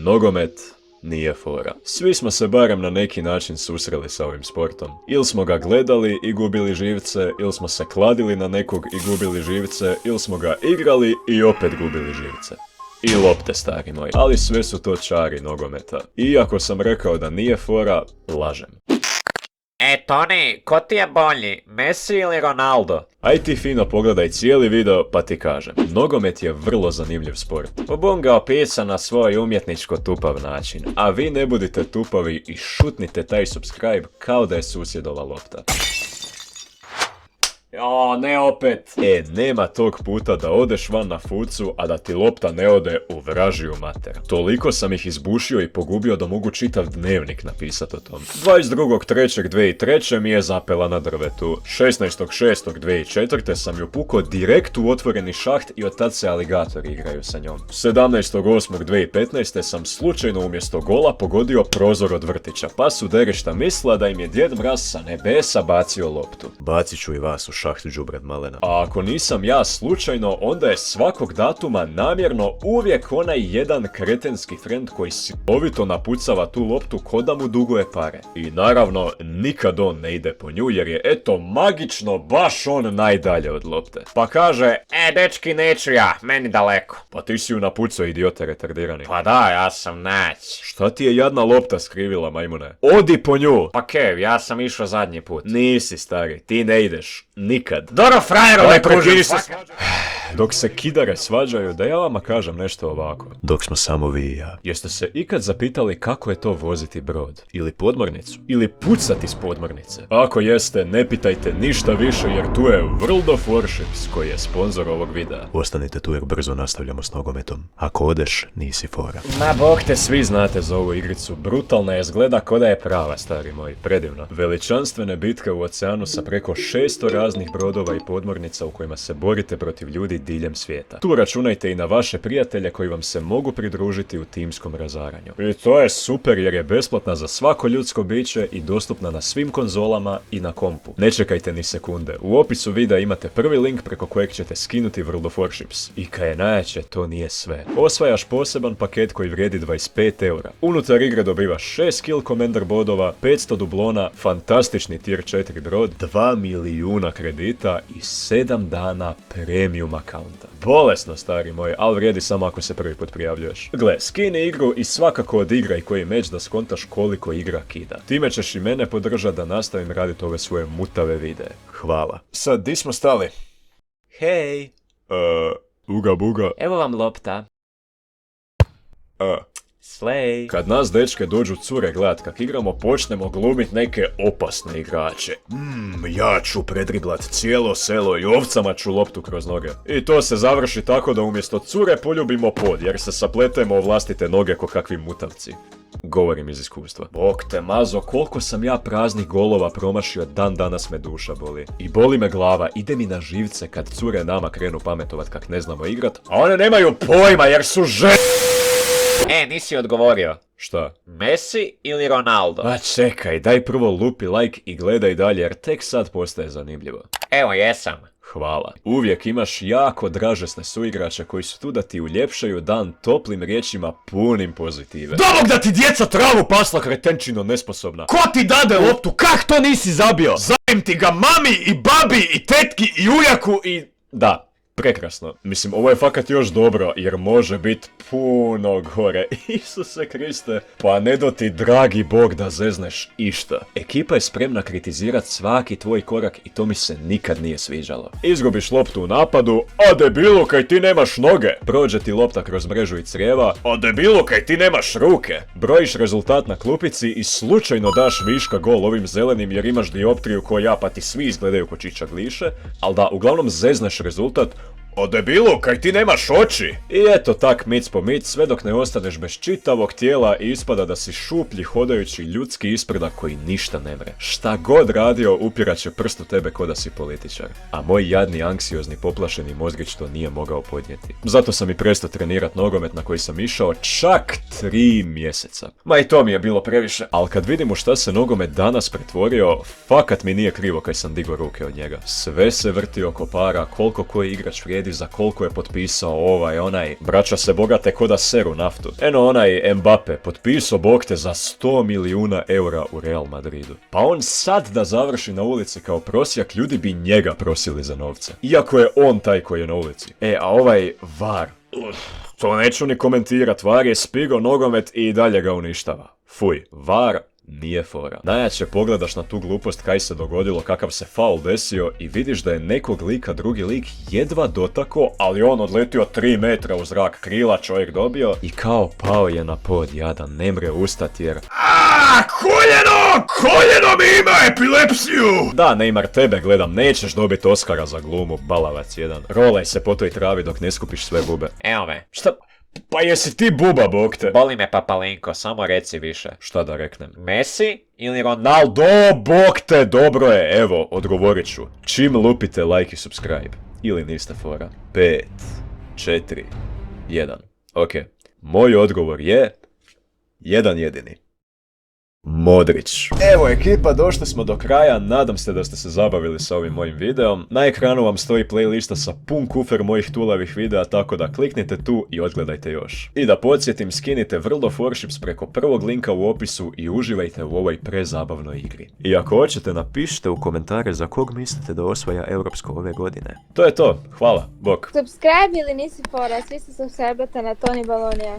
Nogomet nije fora. Svi smo se barem na neki način susreli sa ovim sportom. Ili smo ga gledali i gubili živce, ili smo se kladili na nekog i gubili živce, ili smo ga igrali i opet gubili živce. I lopte, stari moji. Ali sve su to čari nogometa. Iako sam rekao da nije fora, lažem. Toni, ko ti je bolji, Messi ili Ronaldo? Aj ti fino pogledaj cijeli video pa ti kažem. Nogomet je vrlo zanimljiv sport. Bum ga opisa na svoj umjetničko tupav način. A vi ne budite tupavi i šutnite taj subscribe kao da je susjedova lopta. O, ne opet. Nema tog puta da odeš van na fucu, a da ti lopta ne ode u vražiju mater. Toliko sam ih izbušio i pogubio da mogu čitav dnevnik napisat o tom. 22.3.2003. mi je zapela na drvetu. 16.6.2004. sam ju pukao direkt u otvoreni šaht i od tad se aligatori igraju sa njom. 17.8.2015. sam slučajno umjesto gola pogodio prozor od vrtića, pa su derišta mislila da im je Djed Mraz sa nebesa bacio loptu. Bacit ću i vas u šahtu đubrad malena. A ako nisam ja slučajno, onda je svakog datuma namjerno uvijek onaj jedan kretenski frend koji silovito napucava tu loptu ko da mu duguje pare. I naravno, nikad on ne ide po nju jer je eto magično baš on najdalje od lopte. Pa kaže, dečki neću ja, meni daleko. Pa ti si ju napucao, idiote retardirani. Pa da, ja sam nać. Šta ti je jadna lopta skrivila, majmune? Odi po nju! Pa kev, ja sam išao zadnji put. Nisi, stari, ti ne ideš. Nikad. Doro frajerove kužim se. Dok se kidare svađaju, da ja vama kažem nešto ovako. Dok smo samo vi i ja. Jeste se ikad zapitali kako je to voziti brod? Ili podmornicu? Ili pucati s podmornice? Ako jeste, ne pitajte ništa više jer tu je World of Warships koji je sponzor ovog videa. Ostanite tu jer brzo nastavljamo s nogometom. Ako odeš, nisi fora. Ma bog te Svi znate za ovu igricu. Brutalna je, zgleda ko da je prava, stari moj. Predivno. Veličanstvene bitke u oceanu sa preko 600 raznih brodova i podmornica u kojima se borite protiv ljudi diljem svijeta. Tu računajte i na vaše prijatelje koji vam se mogu pridružiti u timskom razaranju. I to je super jer je besplatna za svako ljudsko biće i dostupna na svim konzolama i na kompu. Ne čekajte ni sekunde. U opisu videa imate prvi link preko kojeg ćete skinuti World of Warships. I kaj je najjače, to nije sve. Osvajaš poseban paket koji vrijedi 25 eura. Unutar igre dobivaš 6 skill commander bodova, 500 dublona, fantastični tier 4 brod, 2 milijuna kredita i 7 dana premium accounta. Bolesno, stari moj, ali vrijedi samo ako se prvi put prijavljuješ. Gle, skini igru i svakako odigraj koji meč da skontaš koliko igra kida. Time ćeš i mene podržati da nastavim raditi ove svoje mutave videe. Hvala. Sad, di smo stali? Hej. Uga buga. Evo vam lopta. Slej. Kad nas dečke dođu cure gledat kak igramo, počnemo glumit neke opasne igrače. Ja ću predriblat cijelo selo i ovcama ću loptu kroz noge. I to se završi tako da umjesto cure poljubimo pod, jer se sapletemo o vlastite noge ko kakvi mutavci. Govorim iz iskustva. Bog te mazo, koliko sam ja praznih golova promašio, dan danas me duša boli. I boli me glava, ide mi na živce kad cure nama krenu pametovat kak ne znamo igrat, a one nemaju pojma jer su Nisi odgovorio. Šta? Messi ili Ronaldo? A čekaj, daj prvo lupi like i gledaj dalje jer tek sad postaje zanimljivo. Evo jesam. Hvala. Uvijek imaš jako dražesne suigrače koji su tu da ti uljepšaju dan toplim riječima punim pozitive. Da Bog da ti djeca travu pasla, kretenčino nesposobna. Ko ti dade loptu? Kak to nisi zabio? Zajem ti ga mami i babi i tetki i ujaku i... Da. Prekrasno. Mislim, ovo je fakat još dobro, jer može biti puno gore. Isuse Kriste, pa ne do ti dragi Bog da zezneš išta. Ekipa je spremna kritizirat svaki tvoj korak i to mi se nikad nije sviđalo. Izgubiš loptu u napadu, a debilu kaj ti nemaš noge. Prođe ti lopta kroz mrežu i crijeva, a debilu kaj ti nemaš ruke. Brojiš rezultat na klupici i slučajno daš viška gol ovim zelenim jer imaš dioptriju ko ja pa ti svi izgledaju ko čiča gliše, ali da uglavnom zezneš rezultat. O debilu, kaj ti nemaš oči? I eto tak mic po mic, sve dok ne ostaneš bez čitavog tijela i ispada da si šuplji hodajući ljudski ispredak koji ništa ne mre. Šta god radio, upirat će prst u tebe ko da si političar. A moj jadni, anksiozni, poplašeni mozgić to nije mogao podnijeti. Zato sam i prestao trenirat nogomet na koji sam išao čak 3 mjeseca. Ma i to mi je bilo previše. Al kad vidim u šta se nogomet danas pretvorio, fakat mi nije krivo kaj sam digao ruke od njega. Sve se vrti oko para, koliko koji igrač vrijedi vrijedi za koliko je potpisao ovaj, onaj. Braća se bogate ko da seru naftu. Eno onaj Mbappe, potpisao bog te za 100 milijuna eura u Real Madridu. Pa on sad da završi na ulici kao prosjak, ljudi bi njega prosili za novce. Iako je on taj koji je na ulici. A ovaj VAR, to neću ni komentirat, VAR je spigo nogomet i dalje ga uništava. Fuj, VAR nije fora. Najjače pogledaš na tu glupost kaj se dogodilo, kakav se faul desio i vidiš da je nekog lika drugi lik jedva dotako, ali on odletio 3 metra u zrak, krila čovjek dobio i kao pao je na pod, jadan, ne mre ustati jer... Koljeno mi ima epilepsiju! Da, Neymar, tebe gledam, nećeš dobiti Oscara za glumu, balavac jedan. Rolaj se po toj travi dok ne skupiš sve bube. Evo me. Šta? Pa jesi ti buba, bog te? Boli me papalinko, samo reci više. Šta da reknem? Messi ili Ronaldo? Bog te, dobro je, evo, odgovorit ću. Čim lupite like i subscribe. Ili niste fora. 5, 4, 1. Ok, moj odgovor je... jedan jedini. Modrić. Evo ekipa, došli smo do kraja, nadam se da ste se zabavili sa ovim mojim videom. Na ekranu vam stoji playlista sa pun kufer mojih tulavih videa, tako da kliknite tu i odgledajte još. I da podsjetim, skinite World of Warships preko prvog linka u opisu i uživajte u ovoj prezabavnoj igri. I ako hoćete, napišite u komentare za kog mislite da osvaja Europsko ove godine. To je to, hvala, bok. Subscribe ili nisi fora, svi se subscribe-ate na Toni Balonija.